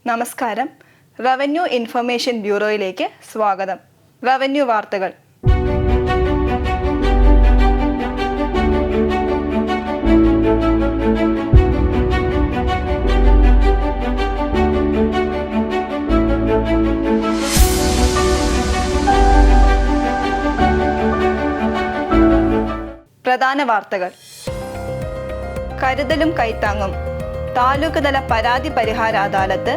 നമസ്കാരം. Revenue information ബ്യൂറോയിലേക്ക് സ്വാഗതം. Revenue വാർത്തകൾ. പ്രധാന വാർത്തകൾ. കരുതലും കൈത്താങ്ങും. താലൂക്ക് തല പരാതി പരിഹാര അദാലത്ത്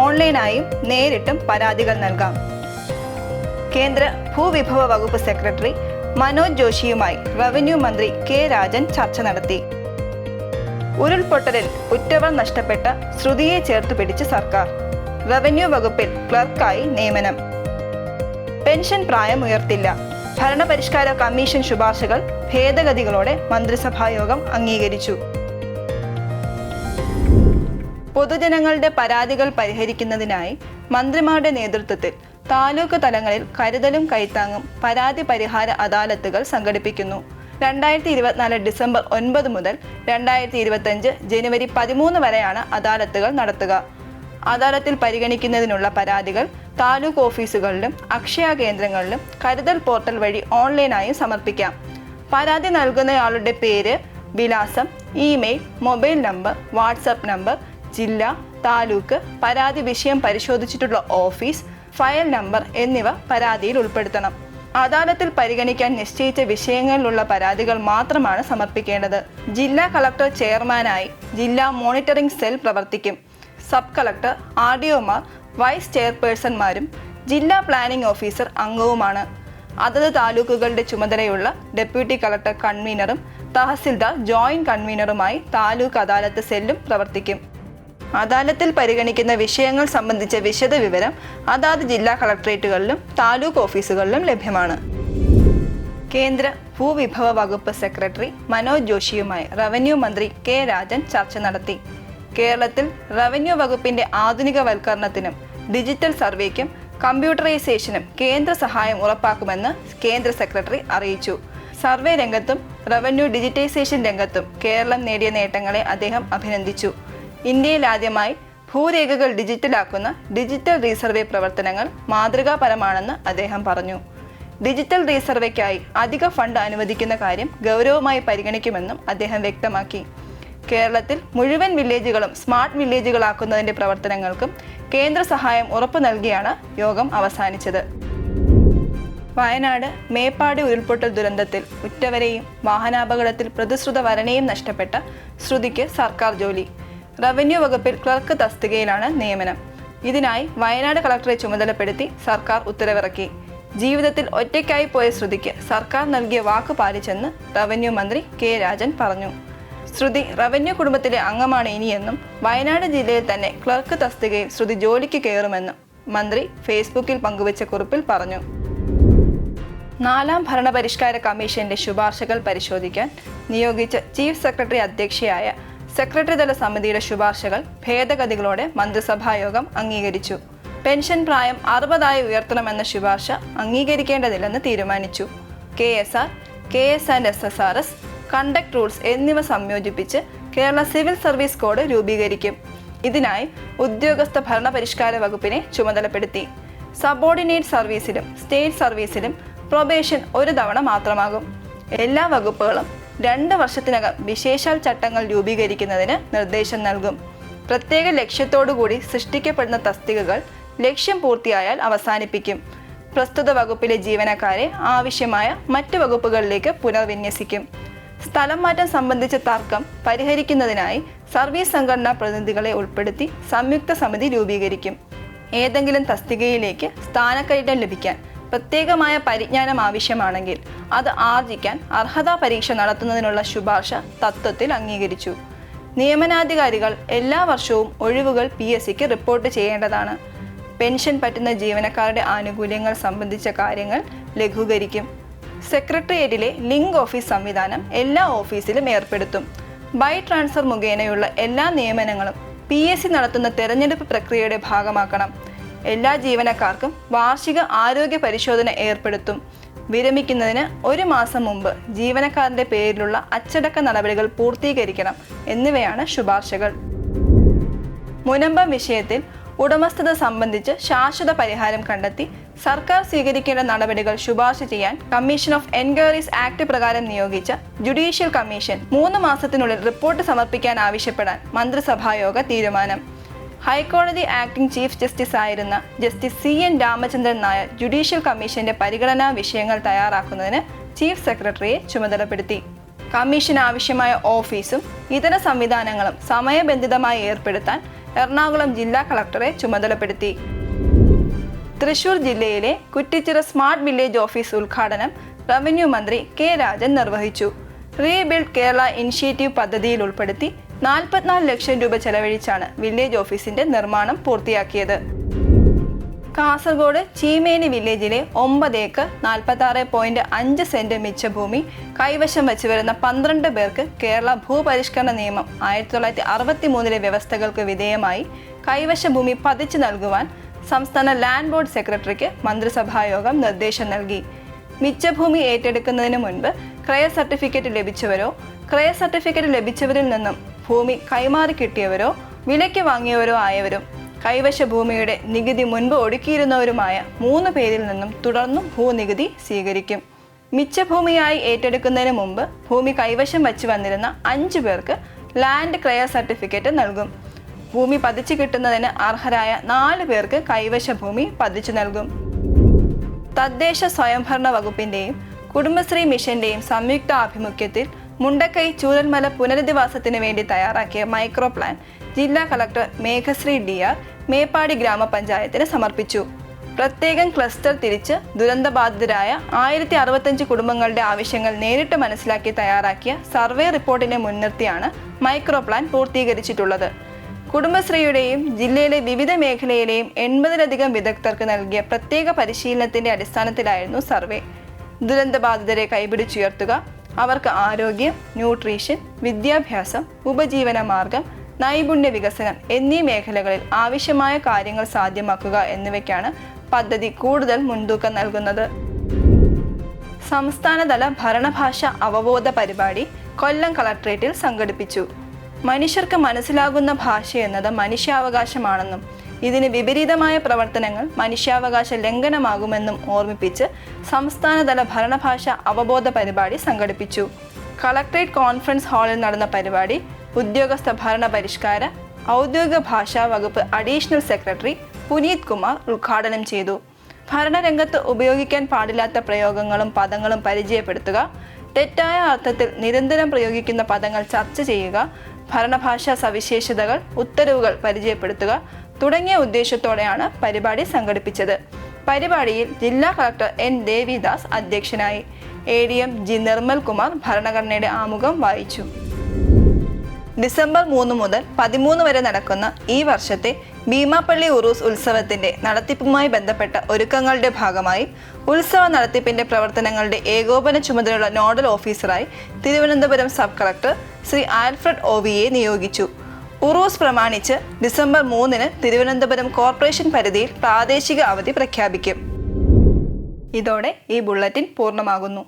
ഓൺലൈനായും നേരിട്ടും പരാതികൾ നൽകാം. കേന്ദ്ര ഭൂവിഭവ വകുപ്പ് സെക്രട്ടറി മനോജ് ജോഷിയുമായി റവന്യൂ മന്ത്രി കെ രാജൻ ചർച്ച നടത്തി. ഉരുൾപൊട്ടലിൽ ഉറ്റവർ നഷ്ടപ്പെട്ട ശ്രുതിയെ ചേർത്ത് പിടിച്ച് സർക്കാർ. റവന്യൂ വകുപ്പിൽ ക്ലർക്കായി നിയമനം. പെൻഷൻ പ്രായം ഉയർത്തില്ല. ഭരണപരിഷ്കാര കമ്മീഷൻ ശുപാർശകൾ ഭേദഗതികളോടെ മന്ത്രിസഭായോഗം അംഗീകരിച്ചു. പൊതുജനങ്ങളുടെ പരാതികൾ പരിഹരിക്കുന്നതിനായി മന്ത്രിമാരുടെ നേതൃത്വത്തിൽ താലൂക്ക് തലങ്ങളിൽ കരുതലും കൈത്താങ്ങും പരാതി പരിഹാര അദാലത്തുകൾ സംഘടിപ്പിക്കുന്നു. 2024 ഡിസംബർ 9 മുതൽ 2025 ജനുവരി 13 വരെയാണ് അദാലത്തുകൾ നടത്തുക. അദാലത്തിൽ പരിഗണിക്കുന്നതിനുള്ള പരാതികൾ താലൂക്ക് ഓഫീസുകളിലും അക്ഷയ കേന്ദ്രങ്ങളിലും കരുതൽ പോർട്ടൽ വഴി ഓൺലൈനായും സമർപ്പിക്കാം. പരാതി നൽകുന്നയാളുടെ പേര്, വിലാസം, email, mobile number, WhatsApp number, ജില്ല, താലൂക്ക്, പരാതി വിഷയം പരിശോധിച്ചിട്ടുള്ള ഓഫീസ്, ഫയൽ നമ്പർ എന്നിവ പരാതിയിൽ ഉൾപ്പെടുത്തണം. അദാലത്തിൽ പരിഗണിക്കാൻ നിശ്ചയിച്ച വിഷയങ്ങളിലുള്ള പരാതികൾ മാത്രമാണ് സമർപ്പിക്കേണ്ടത്. ജില്ലാ കളക്ടർ ചെയർമാനായി ജില്ലാ മോണിറ്ററിംഗ് സെൽ പ്രവർത്തിക്കും. സബ് കളക്ടർ, ആർഡിഒമാർ, വൈസ് ചെയർപേഴ്സൺമാരും ജില്ലാ പ്ലാനിംഗ് ഓഫീസർ അംഗവുമാണ്. അതത് താലൂക്കുകളുടെ ചുമതലയുള്ള ഡെപ്യൂട്ടി കളക്ടർ കൺവീനറും തഹസിൽദാർ ജോയിന്റ് കൺവീനറുമായി താലൂക്ക് അദാലത്ത് സെല്ലും പ്രവർത്തിക്കും. അദാലത്തിൽ പരിഗണിക്കുന്ന വിഷയങ്ങൾ സംബന്ധിച്ച വിശദ വിവരം അതാത് ജില്ലാ കളക്ടറേറ്റുകളിലും താലൂക്ക് ഓഫീസുകളിലും ലഭ്യമാണ്. കേന്ദ്ര ഭൂവിഭവ വകുപ്പ് സെക്രട്ടറി മനോജ് ജോഷിയുമായി റവന്യൂ മന്ത്രി കെ രാജൻ ചർച്ച നടത്തി. കേരളത്തിൽ റവന്യൂ വകുപ്പിന്റെ ആധുനികവൽക്കരണത്തിനും ഡിജിറ്റൽ സർവേക്കും കമ്പ്യൂട്ടറൈസേഷനും കേന്ദ്ര സഹായം ഉറപ്പാക്കുമെന്ന് കേന്ദ്ര സെക്രട്ടറി അറിയിച്ചു. സർവേ രംഗത്തും റവന്യൂ ഡിജിറ്റൈസേഷൻ രംഗത്തും കേരളം നേടിയ നേട്ടങ്ങളെ അദ്ദേഹം അഭിനന്ദിച്ചു. ഇന്ത്യയിൽ ആദ്യമായി ഭൂരേഖകൾ ഡിജിറ്റലാക്കുന്ന ഡിജിറ്റൽ റീസർവേ പ്രവർത്തനങ്ങൾ മാതൃകാപരമാണെന്ന് അദ്ദേഹം പറഞ്ഞു. ഡിജിറ്റൽ റീസർവേക്കായി അധിക ഫണ്ട് അനുവദിക്കുന്ന കാര്യം ഗൗരവമായി പരിഗണിക്കുമെന്നും അദ്ദേഹം വ്യക്തമാക്കി. കേരളത്തിൽ മുഴുവൻ വില്ലേജുകളും സ്മാർട്ട് വില്ലേജുകളാക്കുന്നതിന്റെ പ്രവർത്തനങ്ങൾക്കും കേന്ദ്ര സഹായം ഉറപ്പു നൽകിയാണ് യോഗം അവസാനിച്ചത്. വയനാട് മേപ്പാടി ഉരുൾപൊട്ടൽ ദുരന്തത്തിൽ ഉറ്റവരെയും വാഹനാപകടത്തിൽ പ്രതിശ്രുത വരനെയും നഷ്ടപ്പെട്ട ശ്രുതിക്ക് സർക്കാർ ജോലി. റവന്യൂ വകുപ്പിൽ ക്ലർക്ക് തസ്തികയിലാണ് നിയമനം. ഇതിനായി വയനാട് കളക്ടറെ ചുമതലപ്പെടുത്തി സർക്കാർ ഉത്തരവിറക്കി. ജീവിതത്തിൽ ഒറ്റയ്ക്കായി പോയ ശ്രുതിക്ക് സർക്കാർ നൽകിയ വാക്ക് പാലിച്ചെന്ന് റവന്യൂ മന്ത്രി കെ രാജൻ പറഞ്ഞു. ശ്രുതി റവന്യൂ കുടുംബത്തിലെ അംഗമാണ് ഇനിയെന്നും വയനാട് ജില്ലയിൽ തന്നെ ക്ലർക്ക് തസ്തികയിൽ ശ്രുതി ജോലിക്ക് കയറുമെന്നും മന്ത്രി ഫേസ്ബുക്കിൽ പങ്കുവച്ച കുറിപ്പിൽ പറഞ്ഞു. 4ാം ഭരണപരിഷ്കാര കമ്മീഷന്റെ ശുപാർശകൾ പരിശോധിക്കാൻ നിയോഗിച്ച ചീഫ് സെക്രട്ടറി അധ്യക്ഷയായ സെക്രട്ടറി തല സമിതിയുടെ ശുപാർശകൾ ഭേദഗതികളോടെ മന്ത്രിസഭായോഗം അംഗീകരിച്ചു. പെൻഷൻ പ്രായം 60 ഉയർത്തണമെന്ന ശുപാർശ അംഗീകരിക്കേണ്ടതില്ലെന്ന് തീരുമാനിച്ചു. KSR, KS&SSRS, കണ്ടക്ട് റൂൾസ് എന്നിവ സംയോജിപ്പിച്ച് കേരള സിവിൽ സർവീസ് കോഡ് രൂപീകരിക്കും. ഇതിനായി ഉദ്യോഗസ്ഥ ഭരണപരിഷ്കാര വകുപ്പിനെ ചുമതലപ്പെടുത്തി. സബോർഡിനേറ്റ് സർവീസിലും സ്റ്റേറ്റ് സർവീസിലും പ്രൊബേഷൻ 1 തവണ മാത്രമാകും. എല്ലാ വകുപ്പുകളും 2 വർഷത്തിനകം വിശേഷാൽ ചട്ടങ്ങൾ രൂപീകരിക്കുന്നതിന് നിർദ്ദേശം നൽകും. പ്രത്യേക ലക്ഷ്യത്തോടുകൂടി സൃഷ്ടിക്കപ്പെടുന്ന തസ്തികകൾ ലക്ഷ്യം പൂർത്തിയായാൽ അവസാനിപ്പിക്കും. പ്രസ്തുത വകുപ്പിലെ ജീവനക്കാരെ ആവശ്യമായ മറ്റ് വകുപ്പുകളിലേക്ക് പുനർവിന്യസിക്കും. സ്ഥലം മാറ്റം സംബന്ധിച്ച തർക്കം പരിഹരിക്കുന്നതിനായി സർവീസ് സംഘടനാ പ്രതിനിധികളെ ഉൾപ്പെടുത്തി സംയുക്ത സമിതി രൂപീകരിക്കും. ഏതെങ്കിലും തസ്തികയിലേക്ക് സ്ഥാനക്കയറ്റം ലഭിക്കാൻ പ്രത്യേകമായ പരിജ്ഞാനം ആവശ്യമാണെങ്കിൽ അത് ആർജിക്കാൻ അർഹതാ പരീക്ഷ നടത്തുന്നതിനുള്ള ശുപാർശ തത്വത്തിൽ അംഗീകരിച്ചു. നിയമനാധികാരികൾ എല്ലാ വർഷവും ഒഴിവുകൾ PSCക്ക് റിപ്പോർട്ട് ചെയ്യേണ്ടതാണ്. പെൻഷൻ പറ്റുന്ന ജീവനക്കാരുടെ ആനുകൂല്യങ്ങൾ സംബന്ധിച്ച കാര്യങ്ങൾ ലഘൂകരിക്കും. സെക്രട്ടേറിയറ്റിലെ ലിങ്ക് ഓഫീസ് സംവിധാനം എല്ലാ ഓഫീസിലും ഏർപ്പെടുത്തും. ബൈ ട്രാൻസ്ഫർ മുഖേനയുള്ള എല്ലാ നിയമനങ്ങളും PSC നടത്തുന്ന തെരഞ്ഞെടുപ്പ് പ്രക്രിയയുടെ ഭാഗമാക്കണം. എല്ലാ ജീവനക്കാർക്കും വാർഷിക ആരോഗ്യ പരിശോധന ഏർപ്പെടുത്തും. വിരമിക്കുന്നതിന് 1 മാസം മുമ്പ് ജീവനക്കാരന്റെ പേരിലുള്ള അച്ചടക്ക നടപടികൾ പൂർത്തീകരിക്കണം എന്നിവയാണ് ശുപാർശകൾ. മുനമ്പം വിഷയത്തിൽ ഉടമസ്ഥത സംബന്ധിച്ച് ശാശ്വത പരിഹാരം കണ്ടെത്തി സർക്കാർ സ്വീകരിക്കേണ്ട നടപടികൾ ശുപാർശ ചെയ്യാൻ കമ്മീഷൻ ഓഫ് എൻക്വയറീസ് ആക്ട് പ്രകാരം നിയോഗിച്ച ജുഡീഷ്യൽ കമ്മീഷൻ 3 മാസത്തിനുള്ളിൽ റിപ്പോർട്ട് സമർപ്പിക്കാൻ ആവശ്യപ്പെടാൻ മന്ത്രിസഭായോഗ തീരുമാനം. ഹൈക്കോടതി ആക്ടിംഗ് ചീഫ് ജസ്റ്റിസ് ആയിരുന്ന justice CN Ramachandran Nair judicial കമ്മീഷന്റെ പരിഗണനാ വിഷയങ്ങൾ തയ്യാറാക്കുന്നതിന് ചീഫ് സെക്രട്ടറിയെ ചുമതലപ്പെടുത്തി. കമ്മീഷന് ആവശ്യമായ ഓഫീസും ഇതര സംവിധാനങ്ങളും സമയബന്ധിതമായി ഏർപ്പെടുത്താൻ എറണാകുളം ജില്ലാ കളക്ടറെ ചുമതലപ്പെടുത്തി. തൃശൂർ ജില്ലയിലെ കുറ്റിച്ചിറ സ്മാർട്ട് വില്ലേജ് ഓഫീസ് ഉദ്ഘാടനം റവന്യൂ മന്ത്രി K. രാജൻ നിർവഹിച്ചു. റീബിൽഡ് കേരള ഇനിഷ്യേറ്റീവ് പദ്ധതിയിൽ ഉൾപ്പെടുത്തി 44 ലക്ഷം രൂപ ചെലവഴിച്ചാണ് വില്ലേജ് ഓഫീസിന്റെ നിർമ്മാണം പൂർത്തിയാക്കിയത്. കാസർഗോഡ് ചീമേനി വില്ലേജിലെ 9 ഏക്കർ 46.5 സെന്റ് മിച്ചഭൂമി കൈവശം വച്ചു വരുന്ന 12 പേർക്ക് കേരള ഭൂപരിഷ്കരണ നിയമം 1963 വ്യവസ്ഥകൾക്ക് വിധേയമായി കൈവശ ഭൂമി പതിച്ചു നൽകുവാൻ സംസ്ഥാന ലാൻഡ് ബോർഡ് സെക്രട്ടറിക്ക് മന്ത്രിസഭായോഗം നിർദ്ദേശം നൽകി. മിച്ചഭൂമി ഏറ്റെടുക്കുന്നതിന് മുൻപ് ക്രയ സർട്ടിഫിക്കറ്റ് ലഭിച്ചവരോ ക്രയ സർട്ടിഫിക്കറ്റ് ലഭിച്ചവരിൽ നിന്നും ഭൂമി കൈമാറി കിട്ടിയവരോ വിലയ്ക്ക് വാങ്ങിയവരോ ആയവരും കൈവശ ഭൂമിയുടെ നികുതി മുൻപ് ഒടുക്കിയിരുന്നവരുമായ 3 പേരിൽ നിന്നും തുടർന്നും ഭൂനികുതി സ്വീകരിക്കും. മിച്ചഭൂമിയായി ഏറ്റെടുക്കുന്നതിന് മുമ്പ് ഭൂമി കൈവശം വച്ചു വന്നിരുന്ന 5 പേർക്ക് ലാൻഡ് ക്രയ സർട്ടിഫിക്കറ്റ് നൽകും. ഭൂമി പതിച്ചു കിട്ടുന്നതിന് അർഹരായ 4 പേർക്ക് കൈവശ ഭൂമി പതിച്ചു നൽകും. തദ്ദേശ സ്വയംഭരണ വകുപ്പിന്റെയും കുടുംബശ്രീ മിഷന്റെയും സംയുക്ത ആഭിമുഖ്യത്തിൽ മുണ്ടക്കൈ ചൂരൽമല പുനരധിവാസത്തിന് വേണ്ടി തയ്യാറാക്കിയ മൈക്രോ പ്ലാൻ ജില്ലാ കളക്ടർ മേഘശ്രീ DR മേപ്പാടി ഗ്രാമപഞ്ചായത്തിന് സമർപ്പിച്ചു. പ്രത്യേകം ക്ലസ്റ്റർ തിരിച്ച് ദുരന്തബാധിതരായ 1065 കുടുംബങ്ങളുടെ ആവശ്യങ്ങൾ നേരിട്ട് മനസ്സിലാക്കി തയ്യാറാക്കിയ സർവേ റിപ്പോർട്ടിനെ മുൻനിർത്തിയാണ് മൈക്രോ പ്ലാൻ പൂർത്തീകരിച്ചിട്ടുള്ളത്. കുടുംബശ്രീയുടെയും ജില്ലയിലെ വിവിധ മേഖലയിലെയും 80-ലധികം വിദഗ്ധർക്ക് നൽകിയ പ്രത്യേക പരിശീലനത്തിന്റെ അടിസ്ഥാനത്തിലായിരുന്നു സർവേ. ദുരന്തബാധിതരെ കൈപിടിച്ചുയർത്തുക, അവർക്ക് ആരോഗ്യം, ന്യൂട്രീഷൻ, വിദ്യാഭ്യാസം, ഉപജീവന മാർഗം, നൈപുണ്യ വികസനം എന്നീ മേഖലകളിൽ ആവശ്യമായ കാര്യങ്ങൾ സാധ്യമാക്കുക എന്നിവയ്ക്കാണ് പദ്ധതി കൂടുതൽ മുൻതൂക്കം നൽകുന്നത്. സംസ്ഥാനതല ഭരണഭാഷ അവബോധ പരിപാടി കൊല്ലം കളക്ട്രേറ്റിൽ സംഘടിപ്പിച്ചു. മനുഷ്യർക്ക് മനസ്സിലാകുന്ന ഭാഷ എന്നത് മനുഷ്യാവകാശമാണെന്നും ഇതിന് വിപരീതമായ പ്രവർത്തനങ്ങൾ മനുഷ്യാവകാശ ലംഘനമാകുമെന്നും ഓർമ്മിപ്പിച്ച് സംസ്ഥാനതല ഭരണഭാഷ അവബോധ പരിപാടി സംഘടിപ്പിച്ചു. കളക്ട്രേറ്റ് കോൺഫറൻസ് ഹാളിൽ നടന്ന പരിപാടി ഉദ്യോഗസ്ഥ ഭരണ പരിഷ്കാര ഔദ്യോഗിക ഭാഷാ വകുപ്പ് അഡീഷണൽ സെക്രട്ടറി പുനീത് കുമാർ ഉദ്ഘാടനം ചെയ്തു. ഭരണരംഗത്ത് ഉപയോഗിക്കാൻ പാടില്ലാത്ത പ്രയോഗങ്ങളും പദങ്ങളും പരിചയപ്പെടുത്തുക, തെറ്റായ അർത്ഥത്തിൽ നിരന്തരം പ്രയോഗിക്കുന്ന പദങ്ങൾ ചർച്ച ചെയ്യുക, ഭരണഭാഷാ സവിശേഷതകൾ, ഉത്തരവുകൾ പരിചയപ്പെടുത്തുക തുടങ്ങിയ ഉദ്ദേശത്തോടെയാണ് പരിപാടി സംഘടിപ്പിച്ചത്. പരിപാടിയിൽ ജില്ലാ കളക്ടർ N. ദേവിദാസ് അധ്യക്ഷനായി. ADM G. നിർമ്മൽ കുമാർ ഭരണഘടനയുടെ ആമുഖം വായിച്ചു. ഡിസംബർ 3 മുതൽ 13 വരെ നടക്കുന്ന ഈ വർഷത്തെ ഭീമാപ്പള്ളി ഉറൂസ് ഉത്സവത്തിന്റെ നടത്തിപ്പുമായി ബന്ധപ്പെട്ട ഒരുക്കങ്ങളുടെ ഭാഗമായി ഉത്സവ നടത്തിപ്പിന്റെ പ്രവർത്തനങ്ങളുടെ ഏകോപന ചുമതലയുള്ള നോഡൽ ഓഫീസറായി Thiruvananthapuram sub collector Shri Alfred OVയെ നിയോഗിച്ചു. ഉറൂസ് പ്രമാണിച്ച് ഡിസംബർ 3-ന് തിരുവനന്തപുരം കോർപ്പറേഷൻ പരിധിയിൽ പ്രാദേശിക അവധി പ്രഖ്യാപിക്കും. ഇതോടെ ഈ ബുള്ളറ്റിൻ പൂർണ്ണമാകുന്നു.